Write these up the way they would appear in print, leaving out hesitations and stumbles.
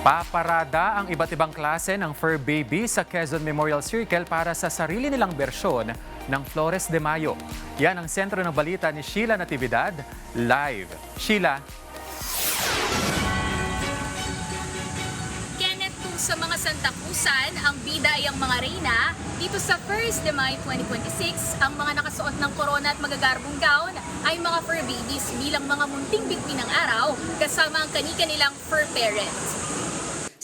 Paparada ang iba't ibang klase ng fur baby sa Quezon Memorial Circle para sa sarili nilang bersyon ng Flores de Mayo. Yan ang sentro ng balita ni Sheila Natividad, live. Sheila. Kenneth, kung sa mga Santa Cruzan, ang bida ay ang mga reyna, dito sa 1st de Mayo 2026, ang mga nakasuot ng korona at magagarbong gown ay mga fur babies bilang mga munting bigwi ng araw kasama ang kani-kanilang fur parents.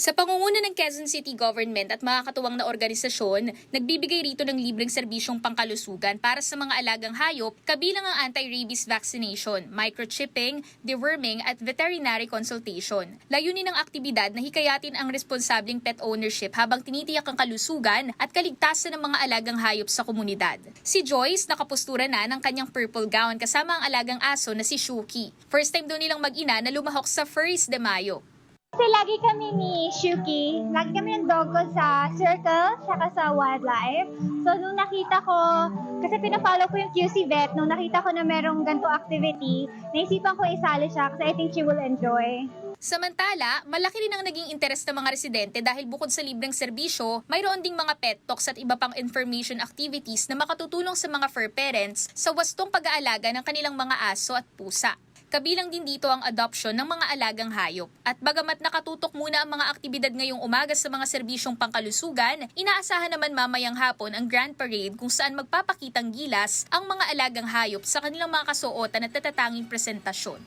Sa pangunguna ng Quezon City Government at mga katuwang na organisasyon, nagbibigay rito ng libreng serbisyong pangkalusugan para sa mga alagang hayop, kabilang ang anti-rabies vaccination, microchipping, deworming at veterinary consultation. Layunin ng aktibidad na hikayatin ang responsabling pet ownership habang tinitiyak ang kalusugan at kaligtasan ng mga alagang hayop sa komunidad. Si Joyce nakapustura na ng kanyang purple gown kasama ang alagang aso na si Shuki. First time daw nilang mag-ina na lumahok sa 1st de Mayo. Kasi lagi kami ni Shuki, lagi kami ng dog ko sa circle, saka sa wildlife. So nung nakita ko, kasi pinafollow ko yung QC Vet, nung nakita ko na merong ganito activity, naisipan ko isali siya kasi I think she will enjoy. Samantala, malaki rin ang naging interes ng mga residente dahil bukod sa libreng serbisyo, mayroon ding mga pet talks at iba pang information activities na makatutulong sa mga fur parents sa wastong pag-aalaga ng kanilang mga aso at pusa. Kabilang din dito ang adoption ng mga alagang hayop. At bagamat nakatutok muna ang mga aktibidad ngayong umaga sa mga serbisyong pangkalusugan, inaasahan naman mamayang hapon ang Grand Parade kung saan magpapakitang gilas ang mga alagang hayop sa kanilang mga kasuotan at natatanging presentasyon.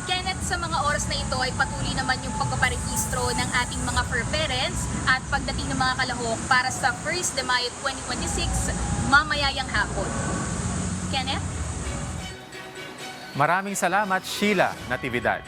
Kenneth, sa mga oras na ito ay patuloy naman yung pagpaparehistro ng ating mga fur parents at pagdating ng mga kalahok para sa 1st de Mayo 2026 mamayang hapon. Kenneth? Maraming salamat, Sheila Natividad.